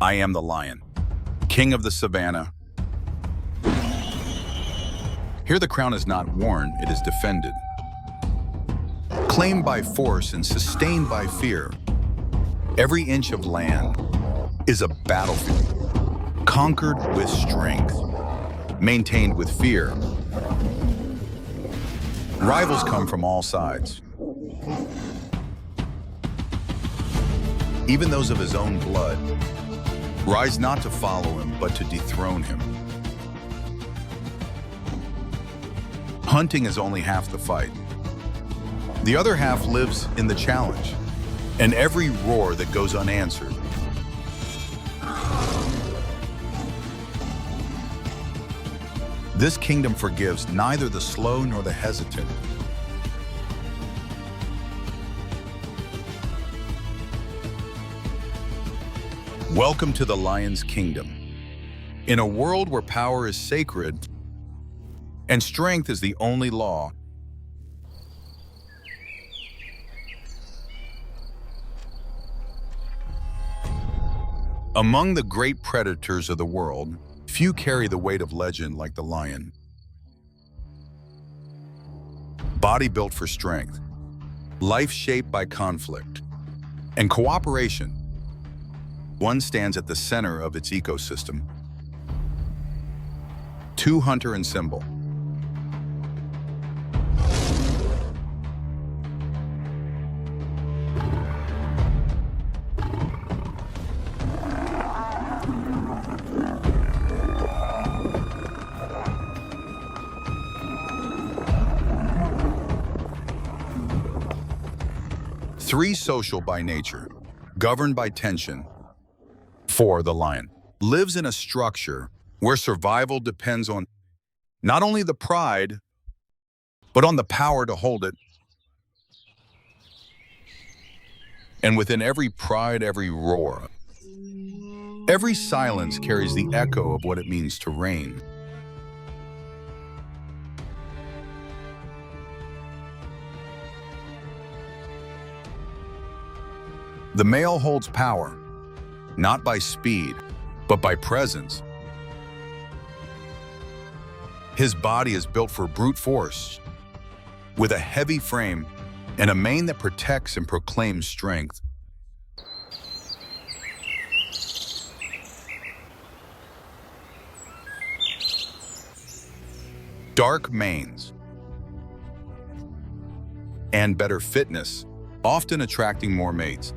I am the lion, king of the Savanna. Here the crown is not worn, it is defended. Claimed by force and sustained by fear, every inch of land is a battlefield, conquered with strength, maintained with fear. Rivals come from all sides. Even those of his own blood rise not to follow him, but to dethrone him. Hunting is only half the fight. The other half lives in the challenge, and every roar that goes unanswered. This kingdom forgives neither the slow nor the hesitant. Welcome to the lion's kingdom. In a world where power is sacred and strength is the only law, among the great predators of the world, few carry the weight of legend like the lion. Body built for strength, life shaped by conflict and cooperation, one stands at the center of its ecosystem. Two, hunter and symbol. Three, social by nature, governed by tension. Four, the lion lives in a structure where survival depends on not only the pride, but on the power to hold it. And within every pride, every roar, every silence carries the echo of what it means to reign. The male holds power, not by speed, but by presence. His body is built for brute force, with a heavy frame and a mane that protects and proclaims strength. Dark manes and better fitness, often attracting more mates.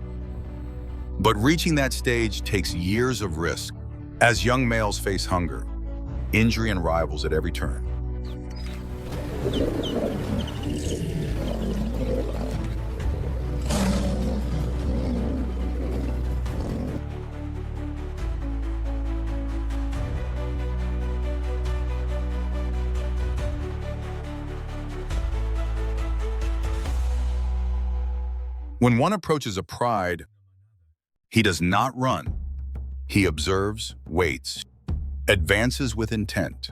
But reaching that stage takes years of risk, as young males face hunger, injury, and rivals at every turn. When one approaches a pride, he does not run. He observes, waits, advances with intent.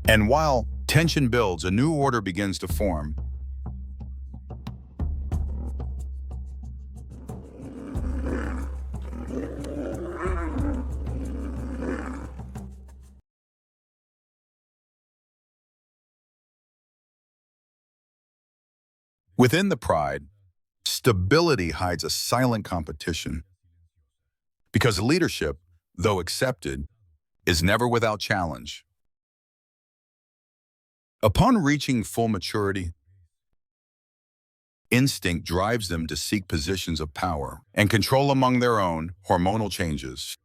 And while tension builds, a new order begins to form. Within the pride, stability hides a silent competition. Because leadership, though accepted, is never without challenge. Upon reaching full maturity, instinct drives them to seek positions of power and control among their own. Hormonal changes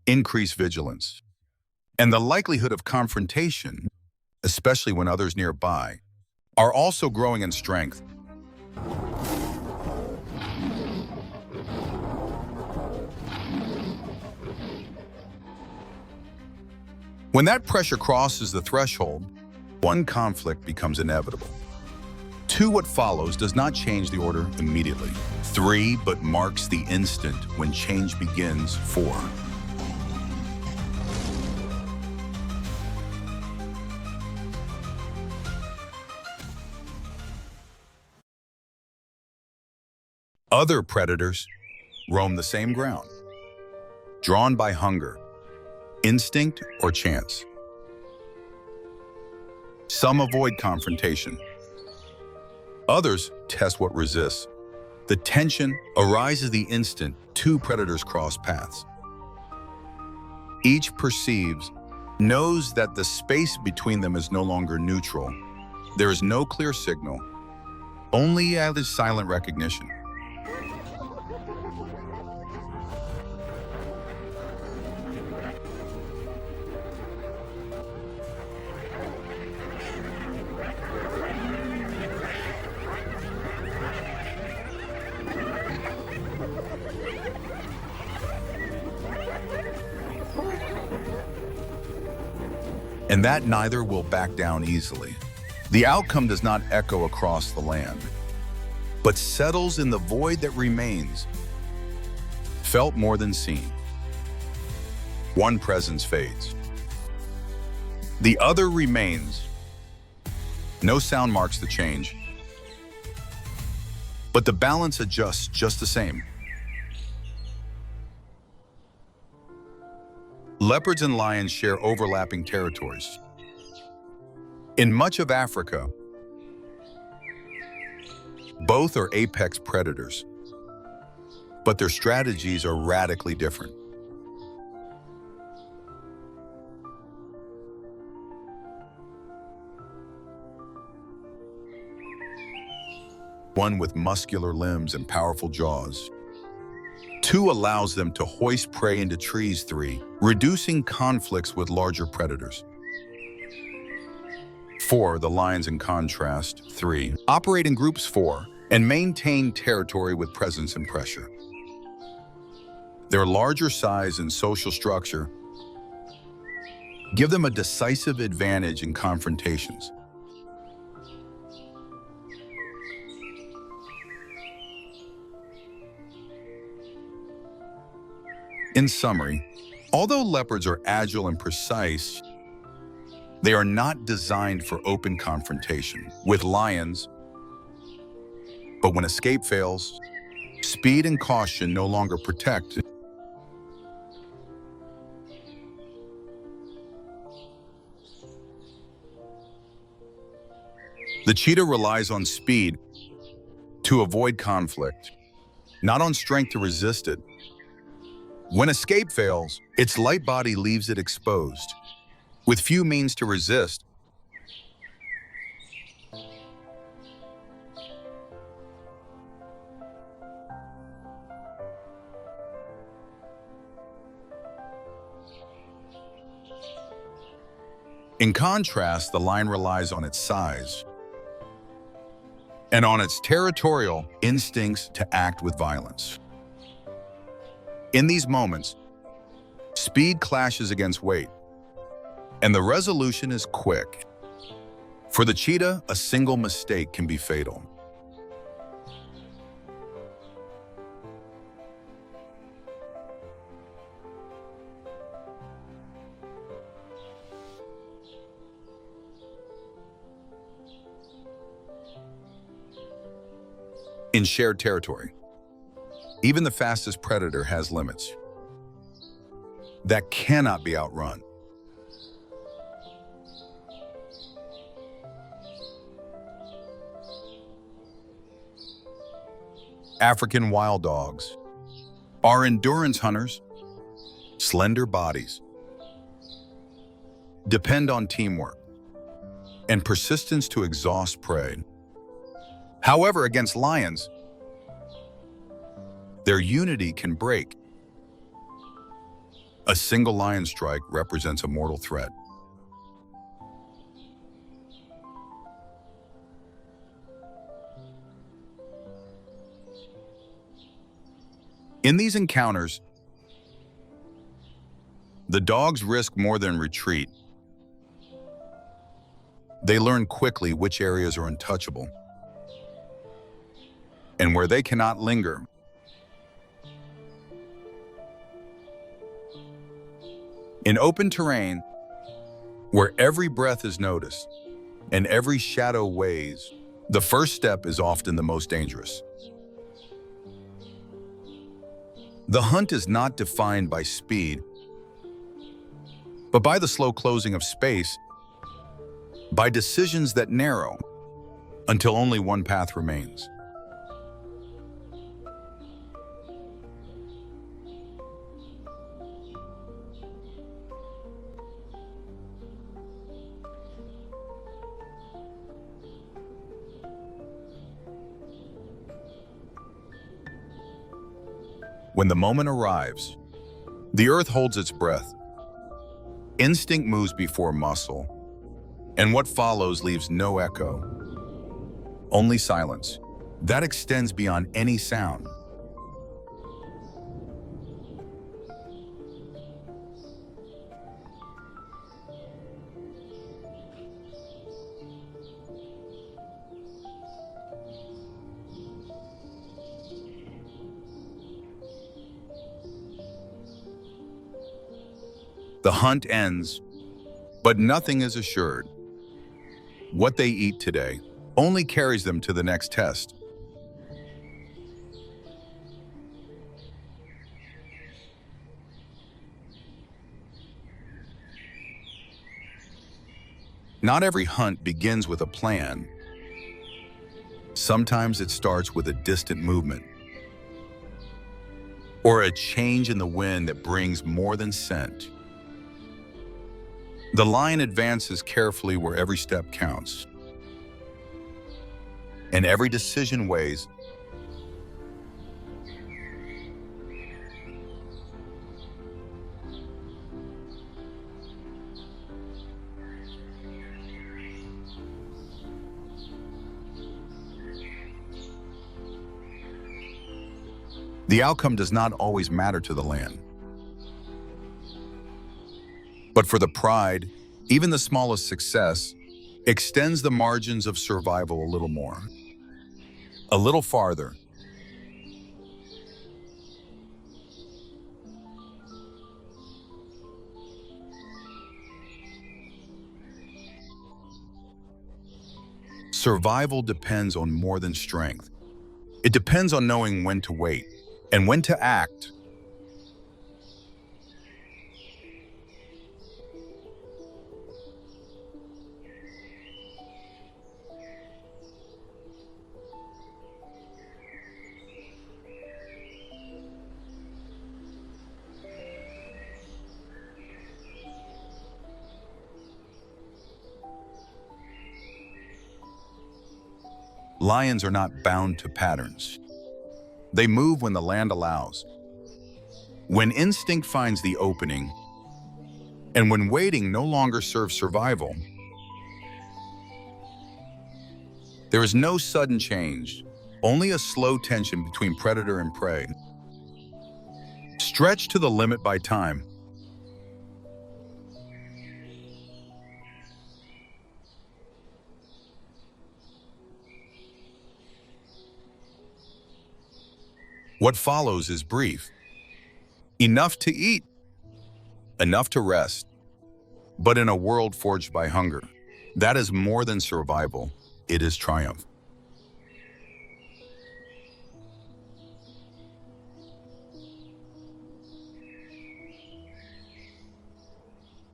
increase vigilance, and the likelihood of confrontation, especially when others nearby, are also growing in strength. When that pressure crosses the threshold, one conflict becomes inevitable. Two, what follows does not change the order immediately. Three, but marks the instant when change begins. Four. Other predators roam the same ground, drawn by hunger, instinct, or chance. Some avoid confrontation. Others test what resists. The tension arises the instant two predators cross paths. Each perceives, knows that the space between them is no longer neutral. There is no clear signal, only a silent recognition. And that neither will back down easily. The outcome does not echo across the land, but settles in the void that remains, felt more than seen. One presence fades. The other remains. No sound marks the change, but the balance adjusts just the same. Leopards and lions share overlapping territories. In much of Africa, both are apex predators, but their strategies are radically different. One with muscular limbs and powerful jaws. 2 allows them to hoist prey into trees. 3, reducing conflicts with larger predators. 4, the lions in contrast. 3, operate in groups. 4, and maintain territory with presence and pressure. Their larger size and social structure give them a decisive advantage in confrontations. In summary, although leopards are agile and precise, they are not designed for open confrontation with lions. But when escape fails, speed and caution no longer protect. The cheetah relies on speed to avoid conflict, not on strength to resist it. When escape fails, its light body leaves it exposed, with few means to resist. In contrast, the lion relies on its size and on its territorial instincts to act with violence. In these moments, speed clashes against weight, and the resolution is quick. For the cheetah, a single mistake can be fatal. In shared territory, even the fastest predator has limits that cannot be outrun. African wild dogs are endurance hunters. Slender bodies depend on teamwork and persistence to exhaust prey. However, against lions, their unity can break. A single lion strike represents a mortal threat. In these encounters, the dogs risk more than retreat. They learn quickly which areas are untouchable and where they cannot linger. In open terrain, where every breath is noticed and every shadow weighs, the first step is often the most dangerous. The hunt is not defined by speed, but by the slow closing of space, by decisions that narrow until only one path remains. When the moment arrives, the earth holds its breath. Instinct moves before muscle, and what follows leaves no echo, only silence. That extends beyond any sound. The hunt ends, but nothing is assured. What they eat today only carries them to the next test. Not every hunt begins with a plan. Sometimes it starts with a distant movement, or a change in the wind that brings more than scent. The lion advances carefully where every step counts, and every decision weighs. The outcome does not always matter to the lion. But for the pride, even the smallest success extends the margins of survival a little more, a little farther. Survival depends on more than strength. It depends on knowing when to wait and when to act. Lions are not bound to patterns. They move when the land allows, when instinct finds the opening, and when waiting no longer serves survival. There is no sudden change, only a slow tension between predator and prey, stretched to the limit by time. What follows is brief. Enough to eat, enough to rest. But in a world forged by hunger, that is more than survival, it is triumph.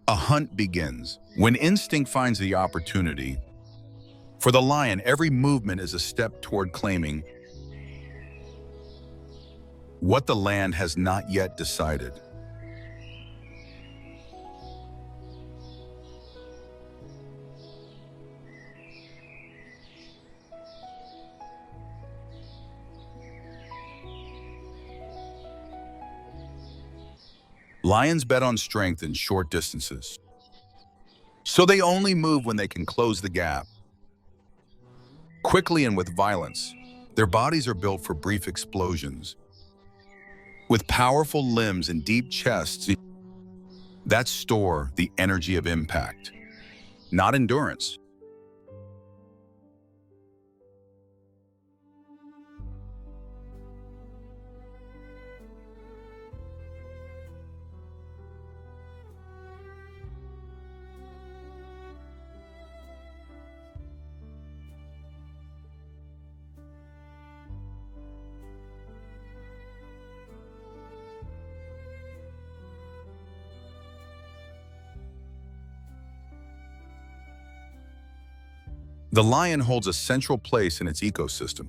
A hunt begins when instinct finds the opportunity. For the lion, every movement is a step toward claiming what the land has not yet decided. Lions bet on strength in short distances, so they only move when they can close the gap. Quickly and with violence, their bodies are built for brief explosions. With powerful limbs and deep chests that store the energy of impact, not endurance. The lion holds a central place in its ecosystem.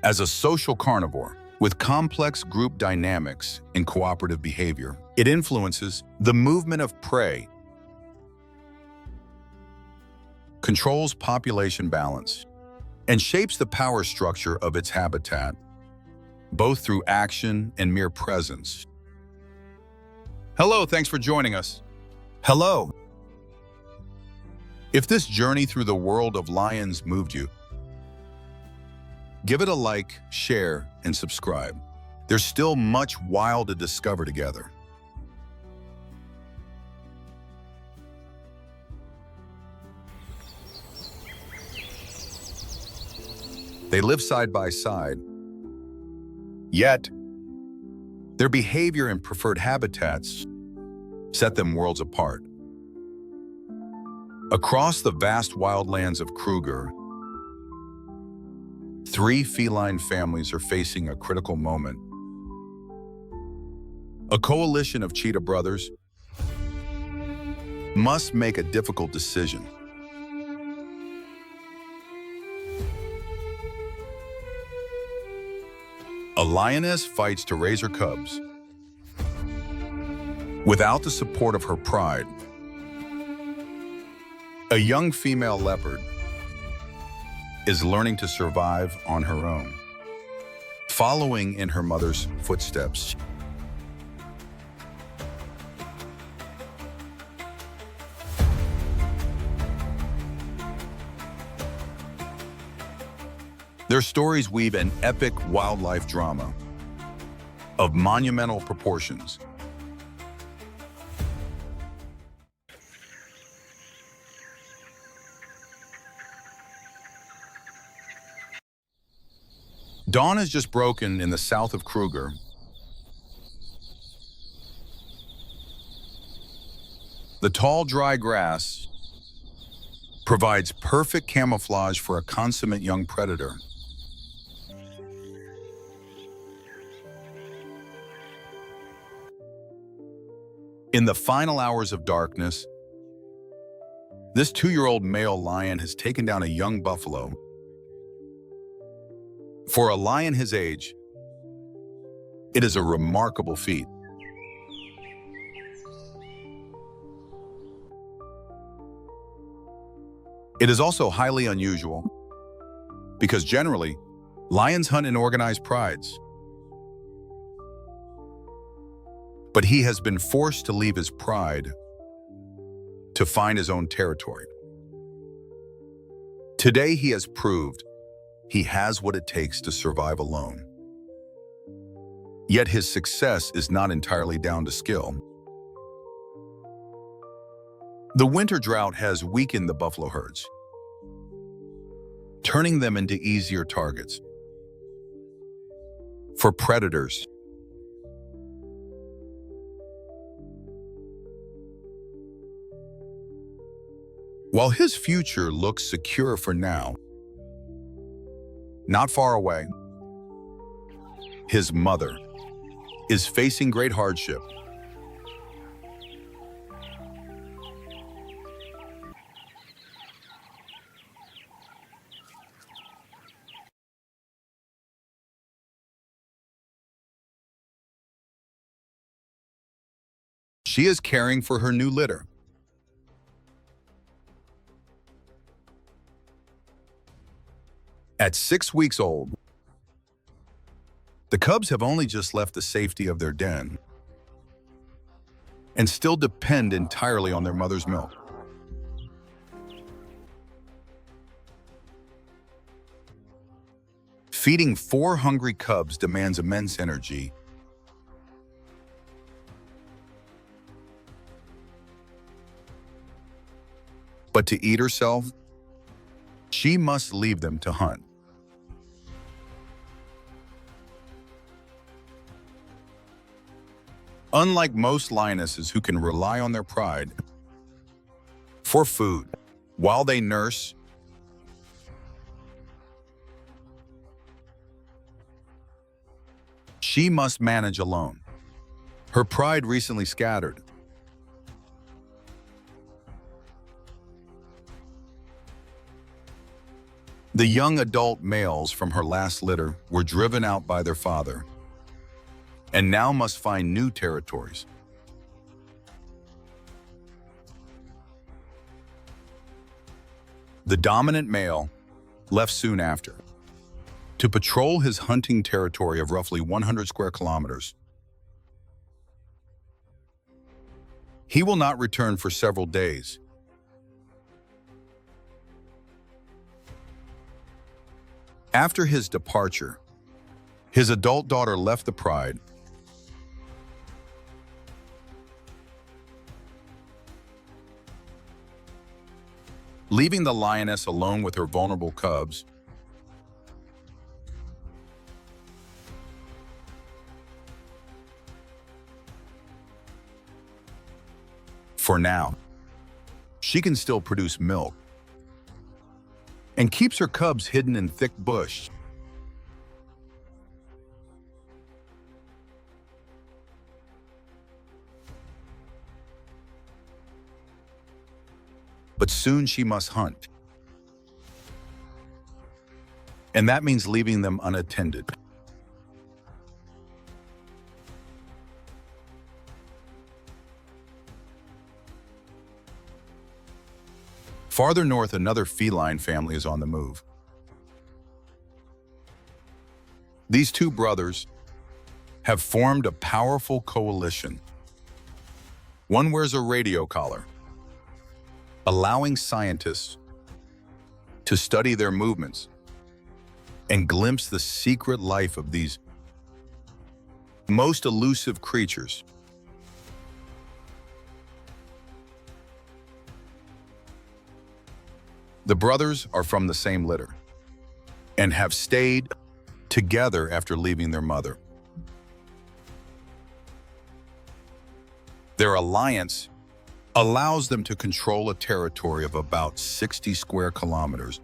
As a social carnivore, with complex group dynamics and cooperative behavior, it influences the movement of prey, controls population balance, and shapes the power structure of its habitat, both through action and mere presence. Hello, thanks for joining us. Hello. If this journey through the world of lions moved you, give it a like, share, and subscribe. There's still much wild to discover together. They live side by side, yet their behavior and preferred habitats set them worlds apart. Across the vast wildlands of Kruger, 3 feline families are facing a critical moment. A coalition of cheetah brothers must make a difficult decision. A lioness fights to raise her cubs. Without the support of her pride, a young female leopard is learning to survive on her own, following in her mother's footsteps. Their stories weave an epic wildlife drama of monumental proportions. Dawn has just broken in the south of Kruger. The tall, dry grass provides perfect camouflage for a consummate young predator. In the final hours of darkness, this 2-year-old male lion has taken down a young buffalo. For a lion his age, it is a remarkable feat. It is also highly unusual because generally, lions hunt in organized prides. But he has been forced to leave his pride to find his own territory. Today he has proved he has what it takes to survive alone. Yet his success is not entirely down to skill. The winter drought has weakened the buffalo herds, turning them into easier targets for predators. While his future looks secure for now, not far away, his mother is facing great hardship. She is caring for her new litter. At 6 weeks old, the cubs have only just left the safety of their den and still depend entirely on their mother's milk. Feeding 4 hungry cubs demands immense energy. But to eat herself, she must leave them to hunt. Unlike most lionesses who can rely on their pride for food while they nurse, she must manage alone. Her pride recently scattered. The young adult males from her last litter were driven out by their father and now must find new territories. The dominant male left soon after to patrol his hunting territory of roughly 100 square kilometers. He will not return for several days. After his departure, his adult daughter left the pride leaving the lioness alone with her vulnerable cubs. For now, she can still produce milk and keeps her cubs hidden in thick bush. But soon she must hunt. And that means leaving them unattended. Farther north, another feline family is on the move. These two brothers have formed a powerful coalition. One wears a radio collar, allowing scientists to study their movements and glimpse the secret life of these most elusive creatures. The brothers are from the same litter and have stayed together after leaving their mother. Their alliance allows them to control a territory of about 60 square kilometers.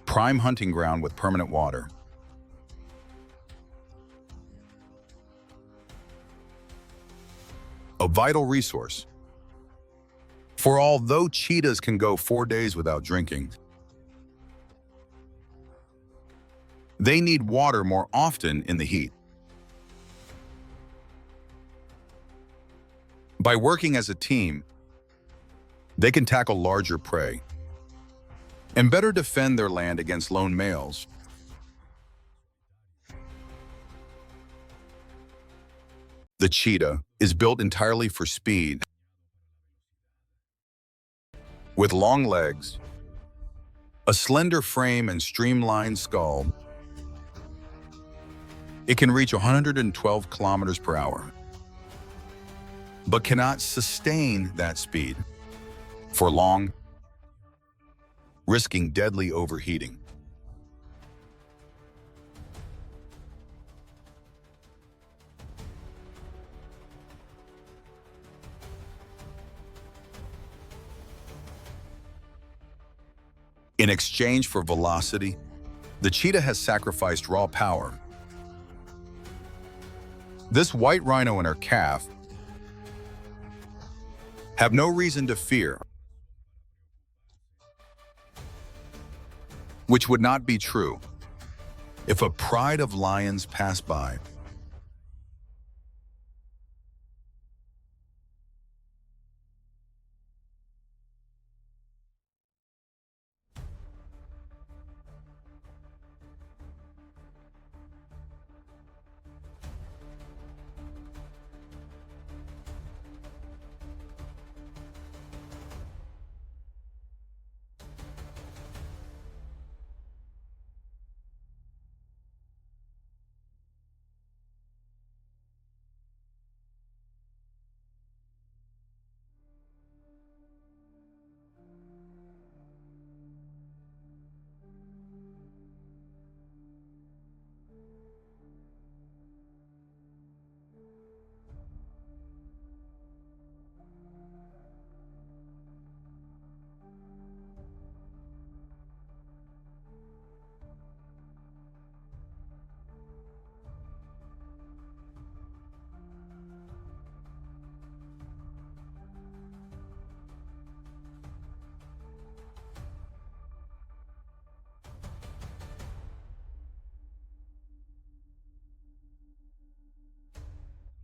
Prime hunting ground with permanent water. A vital resource. For although cheetahs can go 4 days without drinking, they need water more often in the heat. By working as a team, they can tackle larger prey and better defend their land against lone males. The cheetah is built entirely for speed. With long legs, a slender frame and streamlined skull, it can reach 112 kilometers per hour, but cannot sustain that speed for long, risking deadly overheating. In exchange for velocity, the cheetah has sacrificed raw power. This white rhino and her calf have no reason to fear, which would not be true if a pride of lions passed by.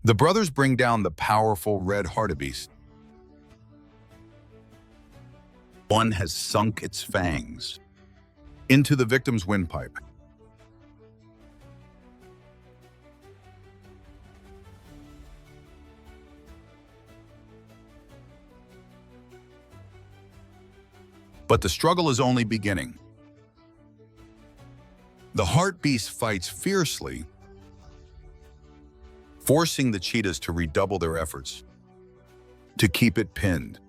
The brothers bring down the powerful red hartebeest. One has sunk its fangs into the victim's windpipe. But the struggle is only beginning. The hartebeest fights fiercely, forcing the cheetahs to redouble their efforts to keep it pinned.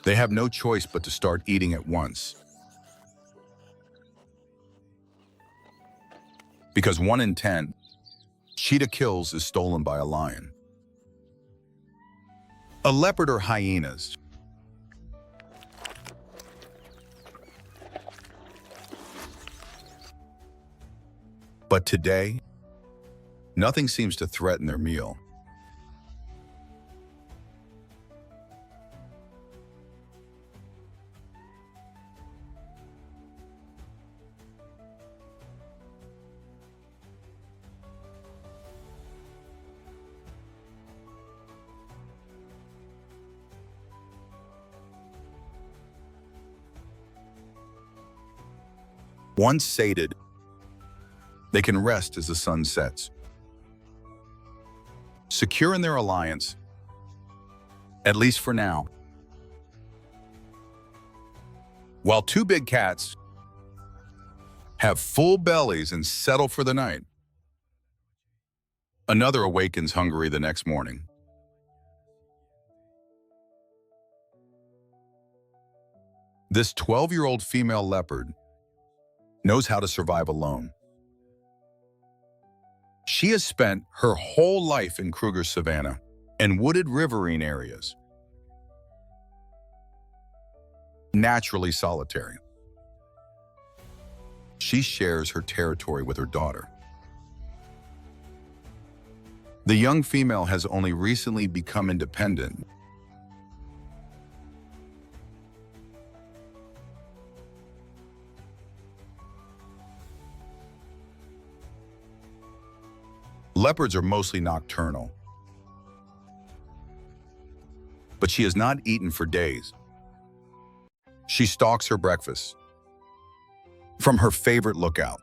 They have no choice but to start eating at once. Because 1 in 10 cheetah kills is stolen by a lion. A leopard or hyenas. But today, nothing seems to threaten their meal. Once sated, they can rest as the sun sets. Secure in their alliance, at least for now. While 2 big cats have full bellies and settle for the night, another awakens hungry the next morning. This 12-year-old female leopard knows how to survive alone. She has spent her whole life in Kruger's savanna and wooded riverine areas, naturally solitary. She shares her territory with her daughter. The young female has only recently become independent. Leopards are mostly nocturnal, but she has not eaten for days. She stalks her breakfast from her favorite lookout.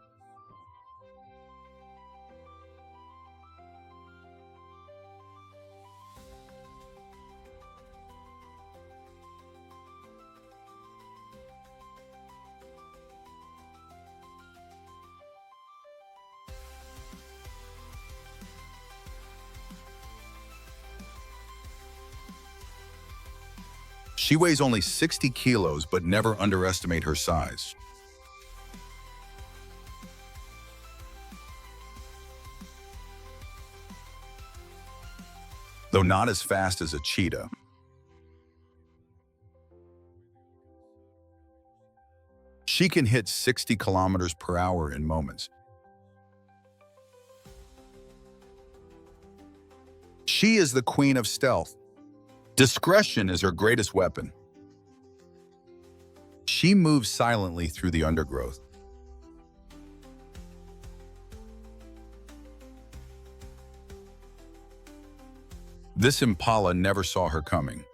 She weighs only 60 kilos, but never underestimate her size. Though not as fast as a cheetah, she can hit 60 kilometers per hour in moments. She is the queen of stealth. Discretion is her greatest weapon. She moves silently through the undergrowth. This impala never saw her coming.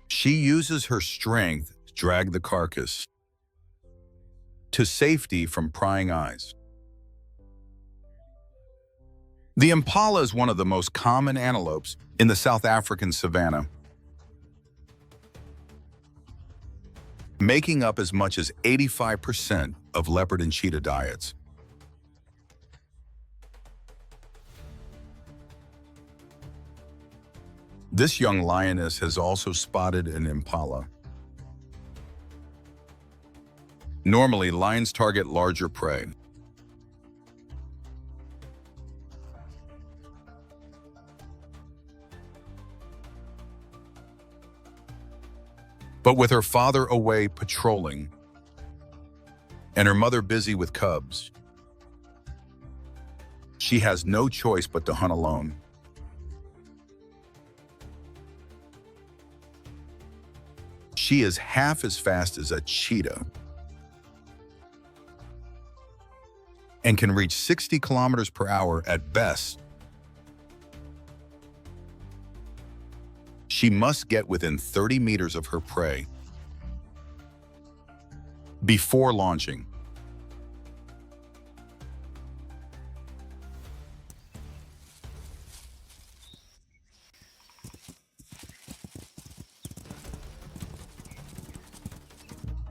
She uses her strength to drag the carcass to safety from prying eyes. The impala is one of the most common antelopes in the South African savanna, making up as much as 85% of leopard and cheetah diets. This young lioness has also spotted an impala. Normally, lions target larger prey. But with her father away patrolling and her mother busy with cubs, she has no choice but to hunt alone. She is half as fast as a cheetah and can reach 60 kilometers per hour at best. She must get within 30 meters of her prey before launching.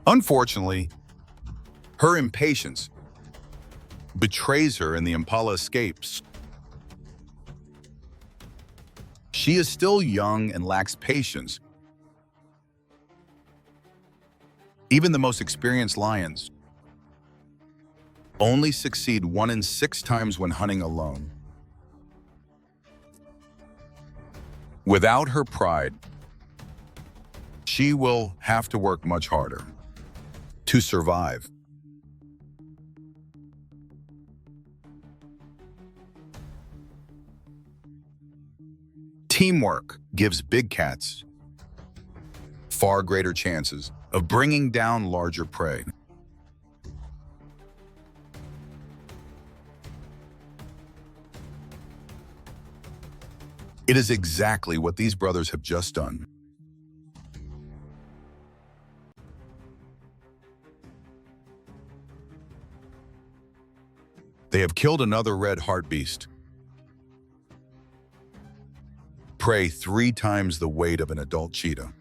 Unfortunately, her impatience betrays her and the impala escapes. She is still young and lacks patience. Even the most experienced lions only succeed 1 in 6 times when hunting alone. Without her pride, she will have to work much harder to survive. Teamwork gives big cats far greater chances of bringing down larger prey. It is exactly what these brothers have just done. They have killed another red hartebeest, prey 3 times the weight of an adult cheetah.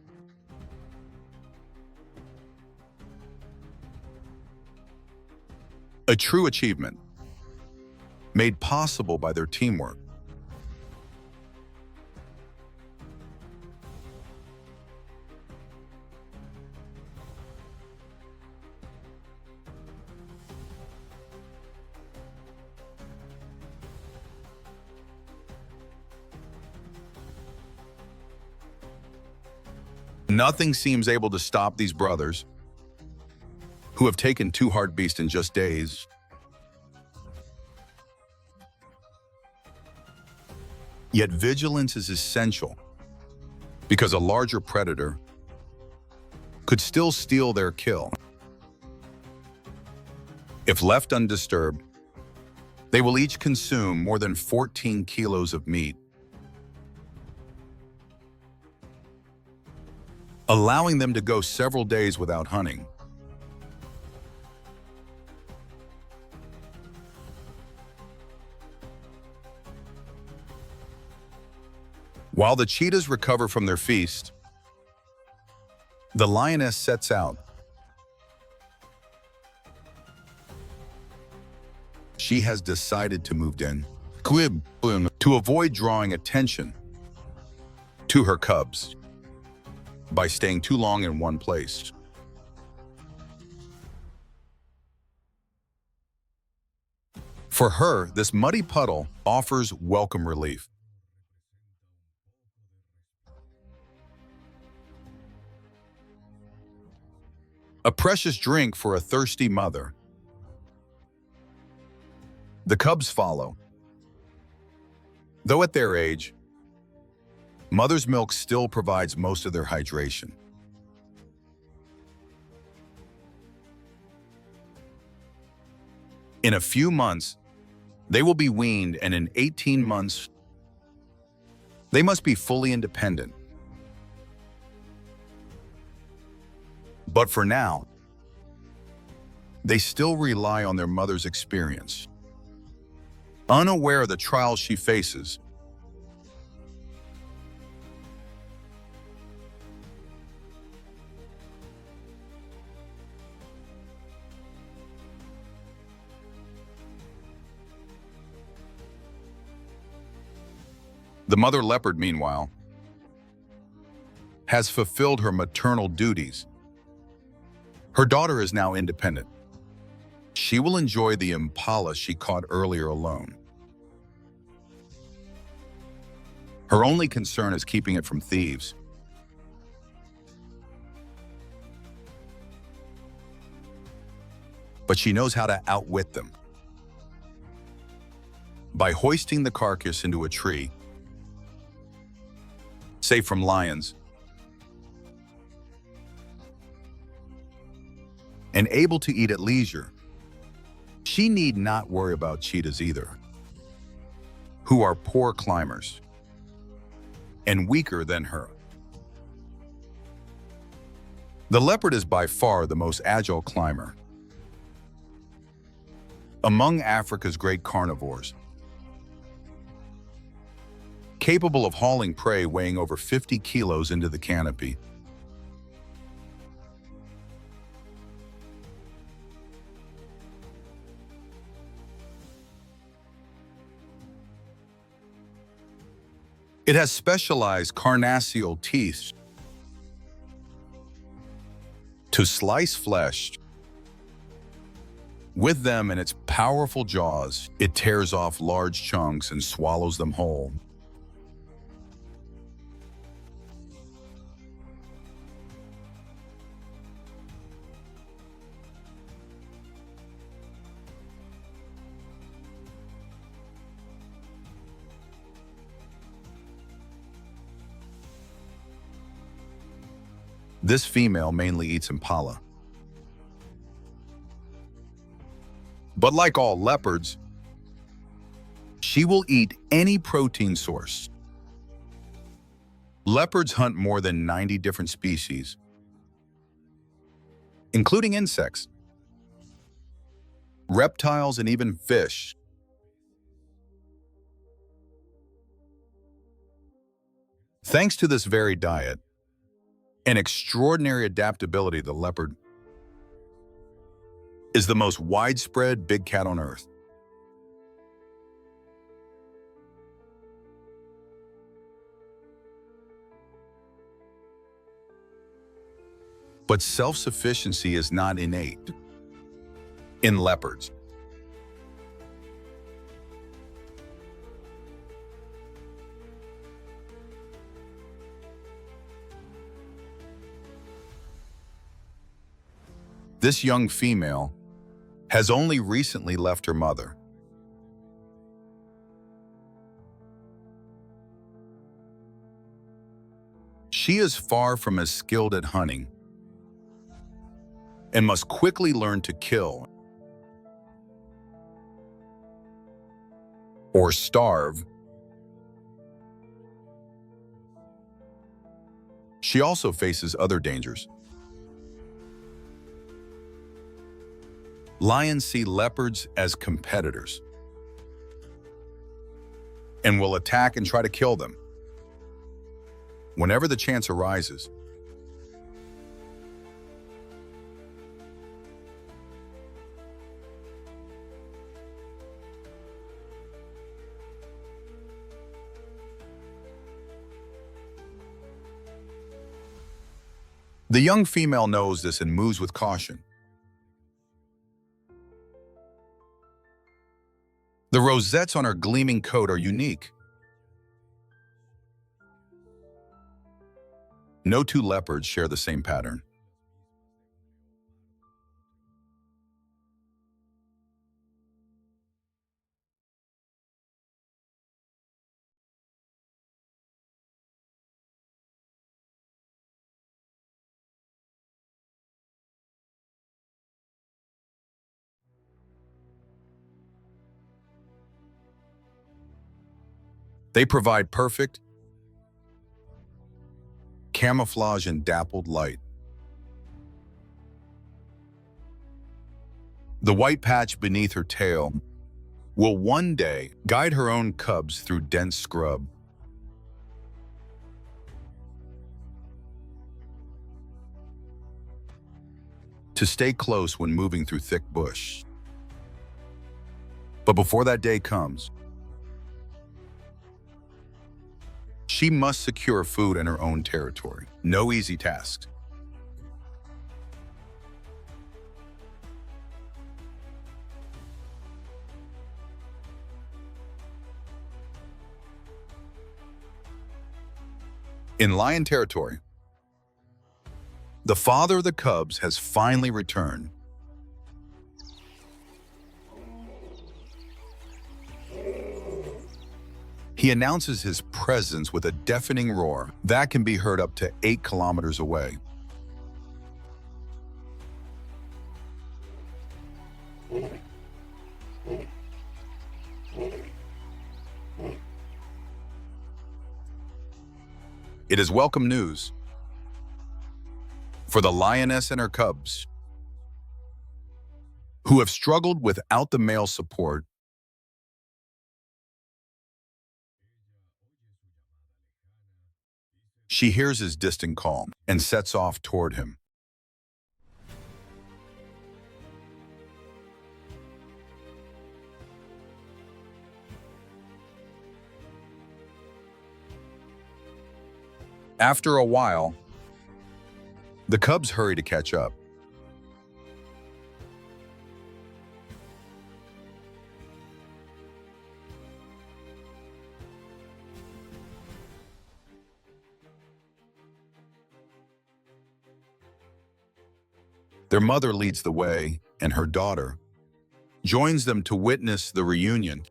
A true achievement, made possible by their teamwork. Nothing seems able to stop these brothers, who have taken 2 hartebeests in just days. Yet vigilance is essential, because a larger predator could still steal their kill. If left undisturbed, they will each consume more than 14 kilos of meat, allowing them to go several days without hunting. While the cheetahs recover from their feast, the lioness sets out. She has decided to move in to avoid drawing attention to her cubs by staying too long in one place. For her, this muddy puddle offers welcome relief. A precious drink for a thirsty mother. The cubs follow. Though at their age, mother's milk still provides most of their hydration. In a few months, they will be weaned, and in 18 months, they must be fully independent. But for now, they still rely on their mother's experience. Unaware of the trials she faces, the mother leopard, meanwhile, has fulfilled her maternal duties. Her daughter is now independent. She will enjoy the impala she caught earlier alone. Her only concern is keeping it from thieves. But she knows how to outwit them. By hoisting the carcass into a tree, safe from lions, and able to eat at leisure, she need not worry about cheetahs either, who are poor climbers and weaker than her. The leopard is by far the most agile climber among Africa's great carnivores, capable of hauling prey weighing over 50 kilos into the canopy. It has specialized carnassial teeth to slice flesh. With them in its powerful jaws, it tears off large chunks and swallows them whole. This female mainly eats impala. But like all leopards, she will eat any protein source. Leopards hunt more than 90 different species, including insects, reptiles, and even fish. Thanks to this varied diet and extraordinary adaptability, the leopard is the most widespread big cat on Earth. But self-sufficiency is not innate in leopards. This young female has only recently left her mother. She is far from as skilled at hunting and must quickly learn to kill or starve. She also faces other dangers. Lions see leopards as competitors and will attack and try to kill them whenever the chance arises. The young female knows this and moves with caution. The rosettes on her gleaming coat are unique. No two leopards share the same pattern. They provide perfect camouflage and dappled light. The white patch beneath her tail will one day guide her own cubs through dense scrub. To stay close when moving through thick bush. But before that day comes, she must secure food in her own territory. No easy task. In lion territory, the father of the cubs has finally returned. He announces his presence with a deafening roar that can be heard up to 8 kilometers away. It is welcome news for the lioness and her cubs, who have struggled without the male support. She hears his distant call and sets off toward him. After a while, the cubs hurry to catch up. Their mother leads the way, and her daughter joins them to witness the reunion.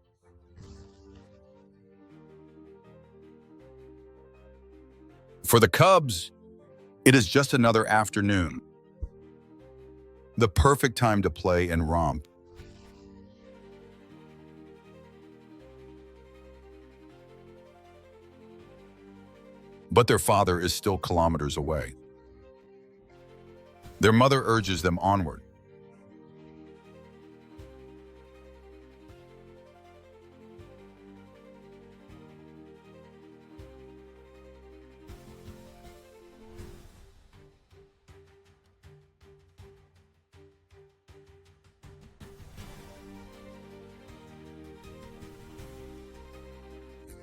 For the cubs, it is just another afternoon, the perfect time to play and romp. But their father is still kilometers away. Their mother urges them onward.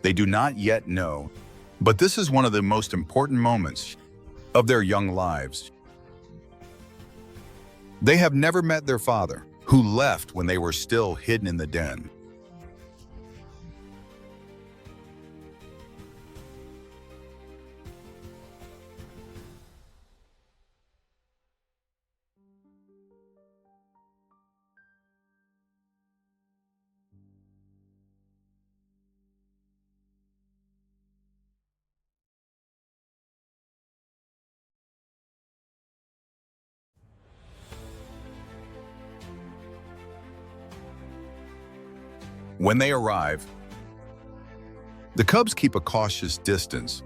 They do not yet know, but this is one of the most important moments of their young lives. They have never met their father, who left when they were still hidden in the den. When they arrive, the cubs keep a cautious distance.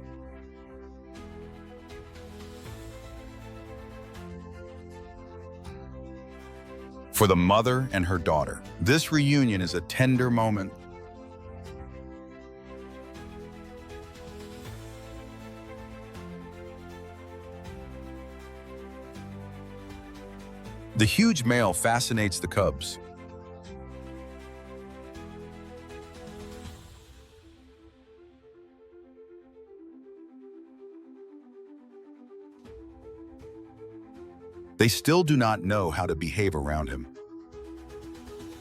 For the mother and her daughter, this reunion is a tender moment. The huge male fascinates the cubs. They still do not know how to behave around him.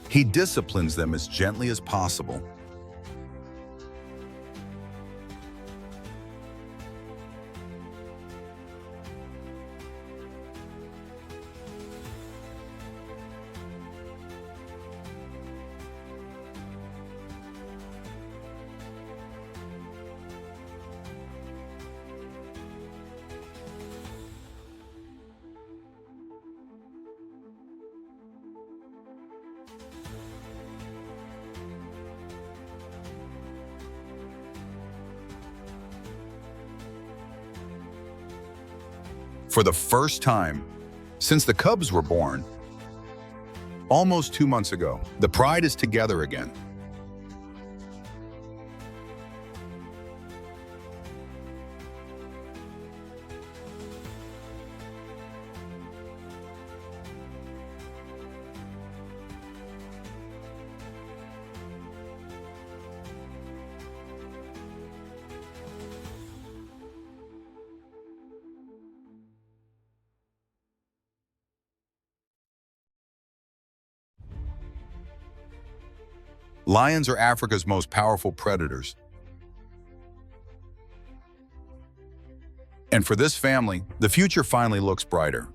He disciplines them as gently as possible. For the first time since the cubs were born, almost 2 months ago, the pride is together again. Lions are Africa's most powerful predators. And for this family, the future finally looks brighter.